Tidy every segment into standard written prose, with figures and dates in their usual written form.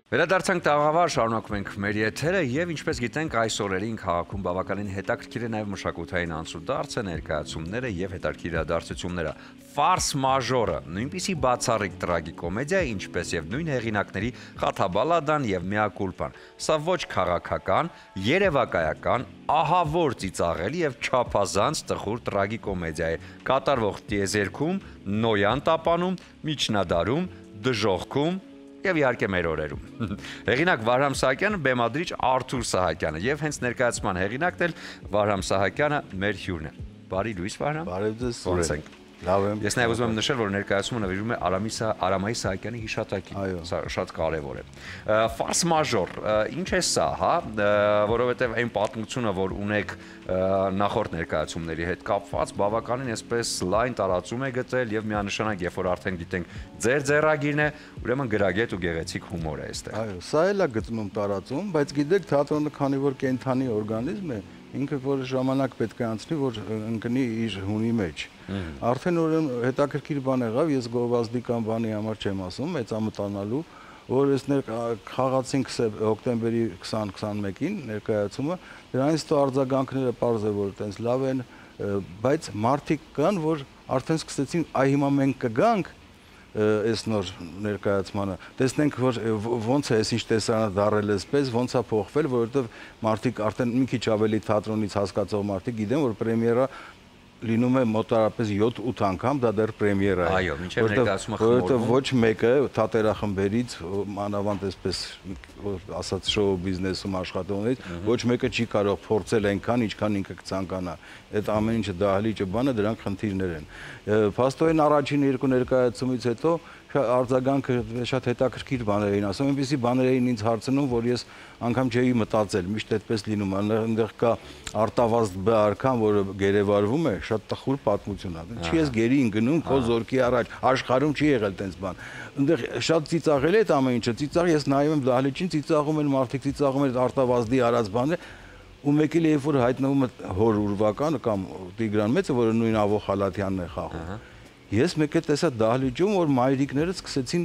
Վերադարձանք տաղավար, շարունակում ենք մեր եթերը եւ ինչպես գիտենք այս օրերին քաղաքում բավականին հետաքրքիր է նաեւ մշակութային անցուդարձը, ներկայացումները եւ հետաքրքիր իրադարձությունները։ Ֆարս մաժորը, նույնպիսի բացառիկ տրագիկոմեդիա, ինչպես եւ նույն հեղինակների Խաթաբալադան եւ Միակուլպան։ Սա ոչ քաղաքական, երևակայական, ահավոր ծիծաղելի եւ չափազանց տխուր տրագիկոմեդիա է, կատարվող տիեզերքում, նոյան տապանում, միջնադարում, դժոխքում եւ իհարկե մեր օրերում։ Հեղինակ Վարհամ Սահակյանը, բեմադրիչ Արթուր Սահակյանը եւ հենց ներկայացման հեղինակն էլ Վարհամ Սահակյանը մեր հյուրն է։ Բարի լույս Վարհամ։ Բարև ձեզ։ Ոնց ենք։ Լավ եմ։ Ես նաեւ ուզում եմ նշել, որ ներկայացումը նվիրվում է Արամայի Սահակյանի հիշատակին։ Սա շատ կարեւոր է։ Ֆարս մաժոր, ինչ է սա, հա, որովհետեւ այն պատմությունը, որ ունեք նախորդ ներկայացումների հետ կապված, բավականին այսպես լայն տարածում է գտել եւ միանշանակ, երբ որ արդեն գիտենք ձեր ձեռագիրն է, ուրեմն գրագետ ու գեղեցիկ հումոր է այստեղ։ Այո, սա էլ է գտնում տարածում, բայց գիտեք, թատրոնը քանի որ կենթանի օրգանիզմ է, ինքը որ ժամանակ պետք է անցնի, որ ընկնի իր հունի մեջ։ Արդեն ուրեմն հետաքրքիր բան եղավ, ես գովազդիկան բանի համար չեմ ասում, մեծամտանալու, որ ես խաղացինք հոկտեմբերի 20-21-ին ներկայացումը, դրանից հետո արձագանքները պարզ է, որ այտենց լավ են, բայց մարդիկ կան, որ արդեն սկսեցին, այ հիմա մենք կգանք այս նոր ներկայացմանը, տեսնենք, որ ոնց է, ինչ տեսարանը դարել էսպես, ոնց է փոխվել, որովհետև մարդիկ արդեն մի քիչ ավելի թատրոնից հասկացող մարդիկ գիտեն, որ պրեմիերա լինում է մոտարապես 7-8 անգամ, դա դեռ պրեմիերա է։ Այո, մինչև ներկայացումը խմորվում։ Որովհետև ոչ մեկը թատերախմբերից, մանավանդ այսպես ասած շոու բիզնեսում աշխատողներից, ոչ մեկը չի կարող փորձել այնքան, ինչքան ինքը կցանկանա։ Այդ ամեն ինչը դահլիճը բանը, դրանք խնդիրներ են։ Փաստորեն առաջին երկու ներկայացումից հետո արձագանքը շատ հետաքրքիր բաներ էին ասում, այնպիսի բաներ էին ինձ հարցնում, որ ես անգամ չէի մտածել, միշտ այդպես լինում է, այնտեղ կա արտավազդ B արքան, որը գերեվարվում է, շատ տխուր պատմություն է։ Չի ես գերի ընկնում քո զորքի առաջ, աշխարհում չի եղել տենց բան։ Այնտեղ շատ ծիծաղել է այդ ամեն ինչը, ծիծաղ ես նայում եմ դահլիճին, ծիծաղում են մարդիկ, ծիծաղում են արտավազդի արած բաները, ու մեկ էլ երբ որ հայտնվում է հոր ուրվականը կամ Տիգրան Մեծը, որը նույն Ավո Խալաթյանն է խաղում։ Ես մեկ է տեսա դահլիճում, որ մայրիկները սկսեցին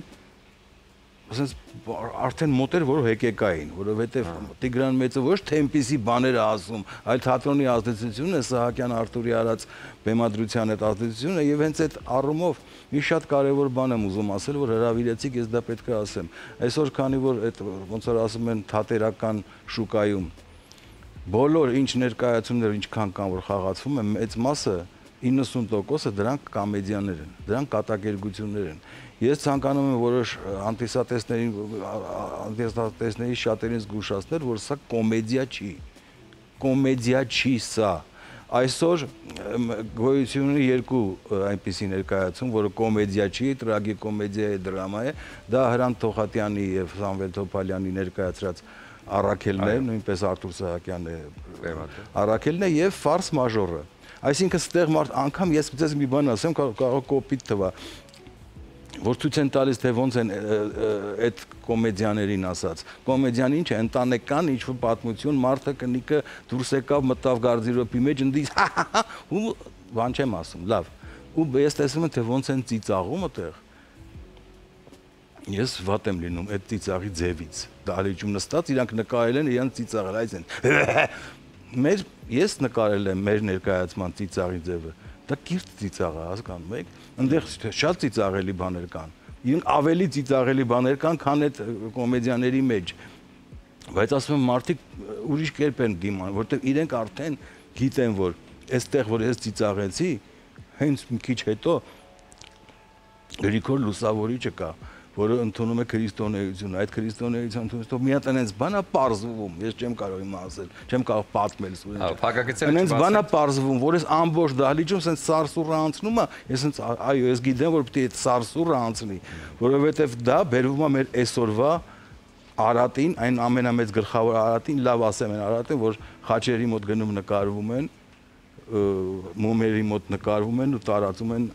ասես արդեն մոտեր, որ հեկեկային, որովհետև Տիգրան Մեծը ոչ թե այնպիսի բաներ է ասում, այլ թատրոնի ազդեցությունն է, Սահակյան Արթուրի արած բեմադրության այդ ազդեցությունը, եւ հենց այդ առումով մի շատ կարեւոր բան եմ ուզում ասել, որ հրավիրեցիք, ես դա պետք է ասեմ։ Այսօր քանի որ այդ ոնց որ ասում են թատերական շուկայում բոլոր ինչ ներկայացումներ, ինչքան կան, որ խաղացվում են, մեծ մասը 90%-ը դրանք կոմեդիաներ են, դրանք կատակերգություններ են։ Ես ցանկանում եմ որոշ անտեսատեսների շատերին զգուշացնել, որ սա կոմեդիա չի սա։ Այսօր գոյություն ունի երկու այնպիսի ներկայացում, որը կոմեդիա չի, տրագիկոմեդիա է, դրամա է, դա Հրանտ Թոխատյանի եւ Սամվել Թոփալյանի ներկայացրած Առաքելն է, նույնպես Արթուր Սահակյանն է, Առաքելն է եւ Ֆարս մաժորը։ Այսինքն ստեղ մարդ անգամ ես ձեզ մի բան ասեմ, կարող կոպիտ թվա, որ ցույց են տալիս թե ոնց են այդ կոմեդիաներին ասած։ Կոմեդիան ինչ է, ընտանեկան ինչ-որ պատմություն, մարդը կնիկը դուրս եկավ, մտավ գարդիրոբի մեջ, ընդից ու բան չեմ ասում, լավ։ Ու ես տեսնում եմ թե ոնց են ծիծաղում այդտեղ։ Ես վատ եմ լինում այդ ծիծաղի ձևից։ Դահլիճում նստած իրանք նկարել են իրանք ծիծաղել, այս են։ Ես նկարել եմ մեր ներկայացման ծիծաղի ձևը, դա կիրթ ծիծաղ է, հասկանում եք, այնտեղ շատ ծիծաղելի բաներ կան, իրենք ավելի ծիծաղելի բաներ կան, քան այդ կոմեդիաների մեջ, բայց ասում եմ մարդիկ ուրիշ կերպ են դիման, որտեղ իրենք արդեն գիտեն, որ այստեղ որ ես ծիծաղեցի, հենց մի քիչ հետո Գրիգոր Լուսավորիչը կա, որը ընդունում է քրիստոնեությունը, այդ քրիստոնեության ընդունելով մի հատ այնպես բանա պարզվում, ես չեմ կարող հիմա ասել, չեմ կարող պատմել սուրը։ Այնպես բանա պարզվում, որ ես ամբողջ դահլիճում սենց սարսուռը անցնում է, ես սենց այո, ես գիտեմ, որ պետք է այդ սարսուռը անցնի, որովհետև դա բերվում է մեր այսօրվա Արատին, այն ամենամեծ գլխավոր Արատին, լավ ասեմ են Արատին, որ խաչերի մոտ գնում նկարվում են, մոմերի մոտ նկարվում են ու տարածում են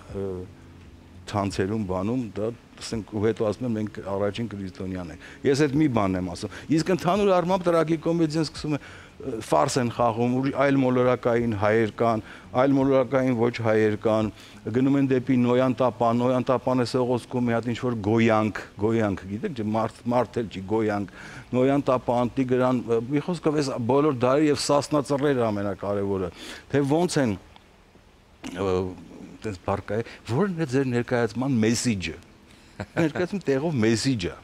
ցանցերում բանում, դա ասենք ու հետո ասում են մենք առաջին քրիստոնյան ենք։ Ես այդ մի բան եմ ասում։ Իսկ ընդհանուր առմամբ տրագիկոմեդիան սկսում է ֆարս են խաղում, այլ մոլորակային հայեր կան, այլ մոլորակային ոչ հայեր կան, գնում են դեպի Նոյան տապանը սողոսկում մի հատ ինչ-որ գոյանք, գիտեք, մարդ էլ չի, գոյանք, Նոյան տապան, Տիգրան, մի խոսքով այս բոլոր դարի եւ Սասնա ծռերը ամենակարևորը, թե ոնց են այդպես բարկայ, որն է ձեր ներկայացման մեսիջը, ներկայացում տեղով մեսիջը,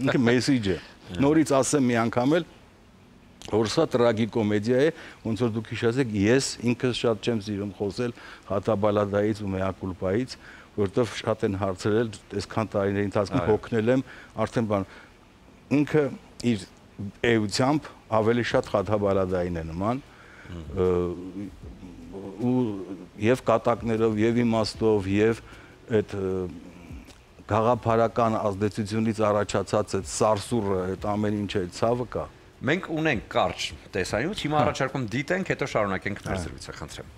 ինքը մեսիջը, նորից ասեմ մի անգամ էլ, որ սա տրագիկոմեդիա է, ոնց որ դուք հիշեցեք, ես ինքս շատ չեմ սիրում խոսել հատաբալադայից ու մեակուլպայից, որովհետև շատ են հարցրել, այսքան տարիների ընթացքում հոգնել եմ, արդեն բան, ինքը իր էությամբ ավելի շատ հատաբալադային է նման, ու եւ կատակներով, եւ իմաստով, եւ այդ գաղափարական ազդեցությունից առաջացած այդ սարսուռը, այդ ամեն ինչը, այդ ցավը կա։ Մենք ունենք կարճ տեսանյութ, հիմա առաջարկում դիտենք, հետո շարունակենք մեր զրույցը, խնդրեմ։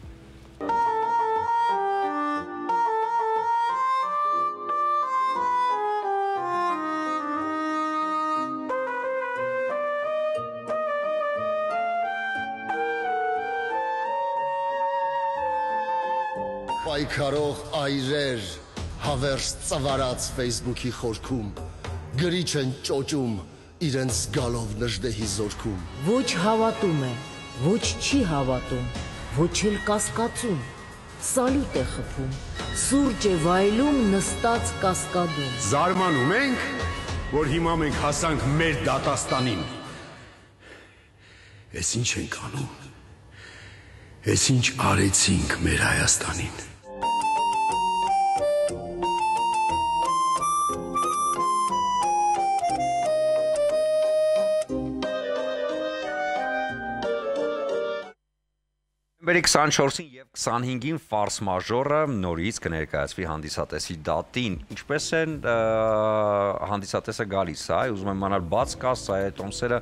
Պայքարող այրեր, հավերժ ծվարած Facebook-ի խորքում, գրիչ են ճոճում, իրենց գալով նժդեհի զորքում։ Ոչ հավատում է, ոչ չի հավատում, ոչ էլ կասկածում, սալյուտ է խփում, սուրճ է վայելում նստած կասկադում։ Զարմանում ենք, որ հիմա մենք հասանք մեր դատաստանին։ Էս ինչ ենք անում, էս ինչ արեցինք մեր Հայաստանին։ Նոյեմբերի 24-ին եւ 25-ին ֆարս մաժորը նորից կներկայացվի հանդիսատեսի դատին։ Ինչպես են հանդիսատեսը գալիս, ուզում եմ իմանալ բաց կա, սա է տոմսերը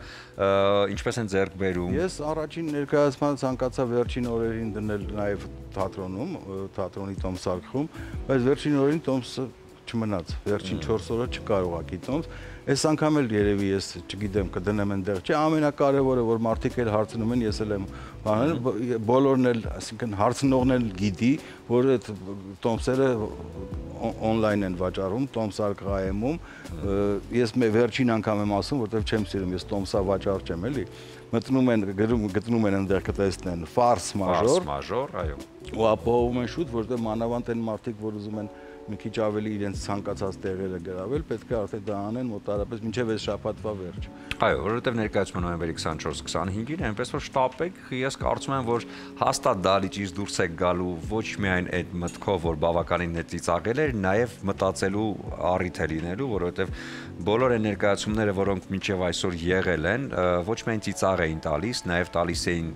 ինչպես են ձեռք բերում։ Ես առաջին ներկայացման ցանկացա վերջին օրերին դնել նաեւ թատրոնում, թատրոնի տոմսարկղում, բայց վերջին օրերին տոմսը չմնաց, վերջին 4 օրը չկարողակի տոմս։ Այս անգամ էլ երևի ես չգիտեմ կդնեմ այնտեղ, չէ, ամենակարևորը որ մարդիկ էլ հարցնում են, ես էլ եմ բանել, բոլորն էլ, այսինքն հարցնողն էլ գիտի, որ այդ տոմսերը on-line են վաճառում, տոմսարկղայում, ես վերջին անգամ եմ ասում, որտեղ չեմ սիրում, ես տոմսավաճառ չեմ, էլի, մտնում են, գտնում են այնտեղ կտեսնեն ֆարս մաժոր, այո, ու ապահովում են շուտ, որտեղ մանավանդ են մարդիկ, որ ուզում են մի քիչ ավելի իրենց ցանկացած տեղերը գրավել, պետք է արդեն դա անեն մոտարապես մինչև այս շաբաթվա վերջ։ Այո, որովհետև ներկայացումը նոյեմբերի 24-25-ին է, այնպես որ շտապեք, ես կարծում եմ, որ հաստատ դալիճից դուրս եք գալու ոչ միայն այդ մտքով, որ բավականին է ծիծաղել էր, նաև մտածելու առիթ է լինելու, որովհետև բոլոր այն ներկայացումները, որոնք մինչև այսօր եղել են, ոչ միայն ծիծաղ էին տալիս, նաև տալիս էին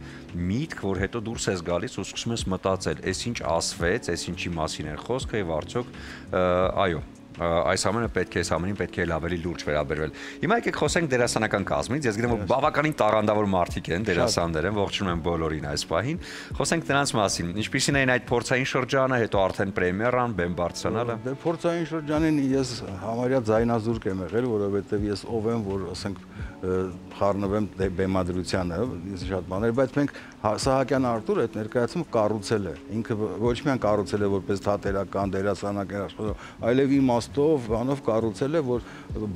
միտք, որ հետո դուրս ես գալիս ու սկսում ես մտածել, այս ինչ ասվեց, այս ինչի մասին էր խոսքը եւ արդյոք այո, այս ամենը պետք է այս ամենին պետք է ավելի լուրջ վերաբերվել։ Հիմա եկեք խոսենք դերասանական կազմից, ես գիտեմ որ բավականին տաղանդավոր մարդիկ են, դերասաններ են, ողջունում եմ բոլորին այս պահին։ Խոսենք նրանց մասին, ինչպիսին էին այդ փորձային շրջանը, հետո արդեն պրեմիերան, բեմ բարձրանալը։ Դե փորձային շրջանին ես համարյա ձայնազուրկ եմ եղել, որովհետև ես ով եմ, որ ասենք խառնվեմ բեմադրությանը, ես շատ բաներ, բայց մենք Սահակյան Արտուրը այդ ներկայացումը կառուցել է։ Ինքը ոչ միայն կառուցել է որպես թատերական, դերասանական աշխատող, այլև իմաստով, բանով կառուցել է, որ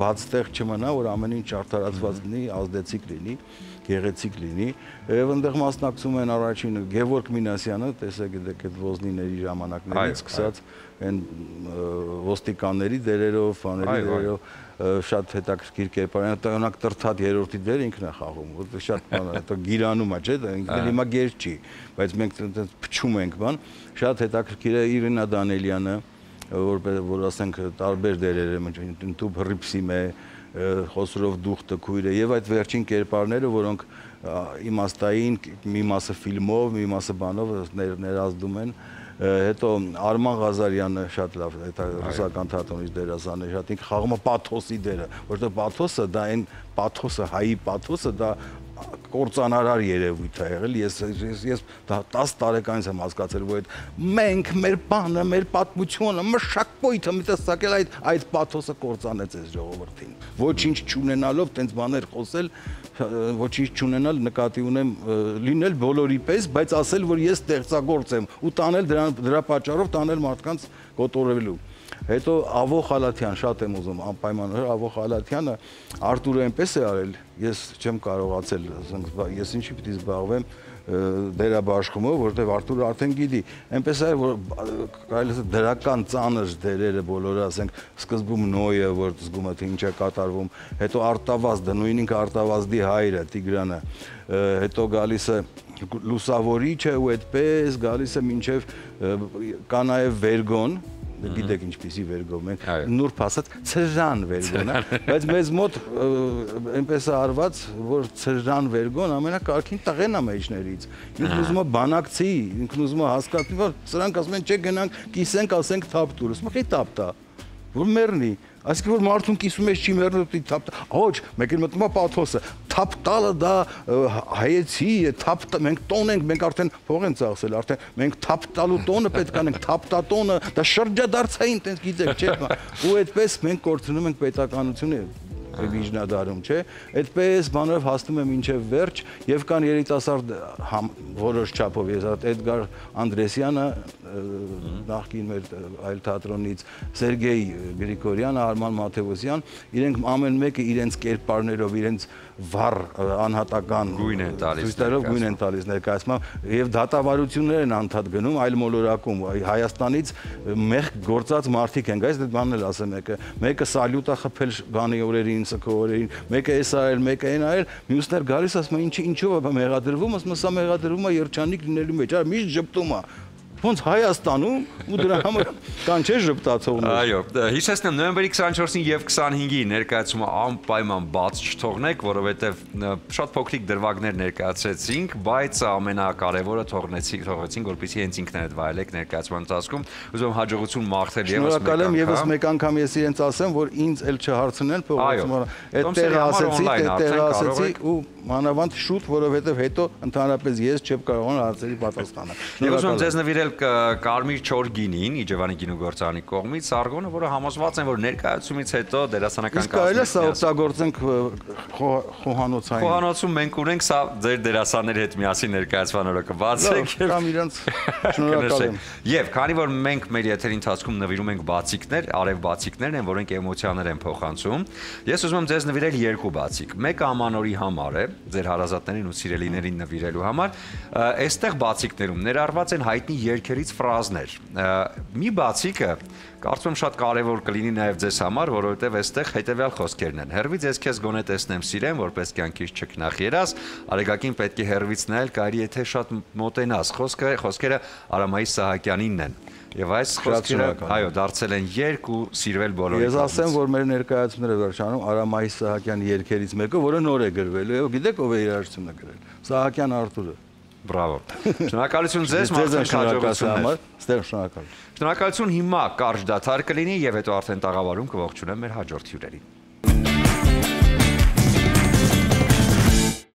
բաց տեղ չմնա, որ ամեն ինչ արդարացված լինի, ազդեցիկ լինի, գեղեցիկ լինի։ Եվ այնտեղ մասնակցում են առաջին Գևորգ Մինասյանը, տեսեք այդ ոզնիների ժամանակներից սկսած այն ոստիկանների դերերով, բաների դերերով շատ հետաքրքիր կերպար, տոնակ տրթատ երրորդի դեր ինքն է խաղում, որտեղ շատ բան է, դա գիրանում է, չէ՞, ինքն հիմա գեր չի, բայց մենք այդպես փչում ենք, բան, շատ հետաքրքիր է Իրինա Դանելյանը, որ ասենք տարբեր դերեր է, Տուբ Հռիփսիմ է, Խոսրով Դուխտը քույրը եւ այդ վերջին կերպարները, որոնք իմաստային մի մասը ֆիլմով, մի մասը բանով ներազդում են, հետո Արման Ղազարյանը շատ լավ ռուսական թատրոնից դերասան է, շատ ինքը խաղում է պաթոսի դերը, որտեղ պաթոսը դա այն պաթոսը, հայի պաթոսը դա կործանարար երևույթ է եղել, ես 10 տարեկանից եմ հասկացել, որ մենք, մեր բանը, մեր պատմությունը, մշակույթը մի տեսակել այդ պաթոսը կործանեց այս ժողովրդին։ Ոչինչ չունենալով տենց բաներ խոսել, ոչինչ չունենալ նկատի ունեմ լինել բոլորի պես, բայց ասել, որ ես ստեղծագործ եմ ու տանել դրա պատճառով տանել մարդկանց կոտորելու։ Հետո Ավո Խալաթյան, շատ եմ ուզում անպայման Ավո Խալաթյանը Արտուրը այնպես է արել, ես չեմ կարողացել, ես ինչի պիտի զբաղվեմ դերաբաշխումով, որովհետև Արտուրը արդեն գիտի, այնպես է որ կարելի է դրական ծանր դերերը բոլորը, ասենք սկզբում Նոյը, որ զգում է թե ինչ է կատարվում, հետո Արտավազդը, նույն ինքը Արտավազդի հայրը Տիգրանը, հետո գալիս է Լուսավորիչը ու այդպես գալիս է մինչև կա նաև Վերգոն, գիտեք ինչպիսի Վերգո, մենք նուրբ ասած Ցրան Վերգոնը, բայց մեզ մոտ այնպես է արված, որ Ցրան Վերգոն ամենակարգին տղեն է մեջներից։ Ինքն ուզում է բանակցի, ինքն ուզում է հասկանալ, որ սրանք ասում են, չէ գնանք կիսենք, ասենք թափ տուր, ասում է թափ տա, որ մեռնի։ Այսինքն որ մարդուն կիսում ես չի մեռնում պիտի թափ տա։ Ոչ, մեկին մտնում է պաթոսը, թափ տալը դա հայեցի է, թափ մենք տոն ենք, մենք արդեն փող են ծախսել, արդեն մենք թափ տալու տոնը պետք անենք, թափ տա տոնը, դա շրջադարձային տենց գիտեք, չէ՞։ Ու այդպես մենք կորցնում ենք պետականությունը վիժնադարում, չէ՞։ Այդպես բանով հասնում եմ մինչև վերջ եւ կան երիտասարդ որոշ չափով ես Էդգար Անդրեսյանը նախկին մեր այլ թատրոնից Սերգեյ Գրիգորյանը, Արման Մաթեոսյան, իրենք ամեն մեկը իրենց կերպարներով, իրենց վառ անհատական գույն են տալիս ներկայացմամբ եւ դատավարություններ են անդադ գնում այլ մոլորակում Հայաստանից մեղք գործած մարդիկ են գայս այդ բանն էլ ասեմ մեկը սալյուտա խփել բանի օրերին սքո օրերին մեկը էս արել մեկը այն արել մյուսներ գալիս ասում են ինչով է մեղադրվում ասում սա մեղադրվում է երջանիկ լինելու մեջ այ միշտ ճպտում է ոնց Հայաստանում ու դրա համար կան չէ ժպտացողներ։ Այո, հիշեցնեմ նոյեմբերի 24-ին եւ 25-ի ներկայացումը անպայման բաց չթողնեք, որովհետեւ շատ փոքրիկ դրվագներ ներկայացրեցինք, բայց ամենակարևորը թողեցինք, որպեսզի հենց ինքներդ վայելեք ներկայացման ընթացքում։ Ուզում եմ հաջողություն մաղթել եւս մեկ անգամ։ Շնորհակալ եմ եւս մեկ անգամ ես իրենց ասեմ, որ ինձ էլ չհարցնեն փողոցում։ Այդ տեղը ասեցի ու մանավանդ շուտ, որովհետեւ հետո ընդհանրապես ես չեմ կարողանալ հարցերի պատասխանել։ Ես ուզում եմ ձեզ նվիրել Կարմիր չոր գինին Իջևանի գինուգործարանի կողմից Սարգոնը, որը համոզված են, որ ներկայացումից հետո դերասանական կազմից կարելի է սա օգտագործենք խոհանոցային։ Խոհանոցում մենք ունենք, սա ձեր դերասանների հետ միասին ներկայացման օրը կբացենք։ Կամ իրենց շնորհակալ եմ։ Եվ քանի որ մենք մեր եթերի ընթացքում նվիրում ենք բացիկներ, արև բացիկներն են, որոնք էմոցիաներ են փոխանցում, ես ուզում եմ ձեզ նվիրել երկու բացիկ։ Մեկը ամանորի համար է, ձեր հարազատներին ու սիրելիներին նվիրելու համար։ Այստեղ բացիկներում ներառված են հայտնի երգերից ֆրազներ։ Մի բացիկը կարծում եմ շատ կարևոր կլինի նաև ձեզ համար, որովհետև այստեղ հետևյալ խոսքերն են։ Հերվից ես քեզ գոնե տեսնեմ սիրեմ, որպես կյանքից չքնախերաս, արեգակին պետք է հերվից նայել, կարելի եթե շատ մոտենաս։ Խոսքերը Արամայի Սահակյանինն են։ Եվ այս խոսքերը, այո, դարձել են երգ ու սիրվել բոլորի։ Ես ասեմ, որ մեր ներկայացումները վերջանում Արամայի Սահակյանի երգերից մեկը, որը նոր է գրվել, եւ գիտեք ով է երաժշտությունը գրել։ Սահակյան Արտուրը։ Բրավո։ Շնորհակալություն ձեզ, մաղթանք հաջողություններ։ Ստեղ շնորհակալ։ Շնորհակալություն հիմա կարճ դադար կլինի եւ հետո արդեն տաղավարում կողջունեմ մեր հաջորդ հյուրերին։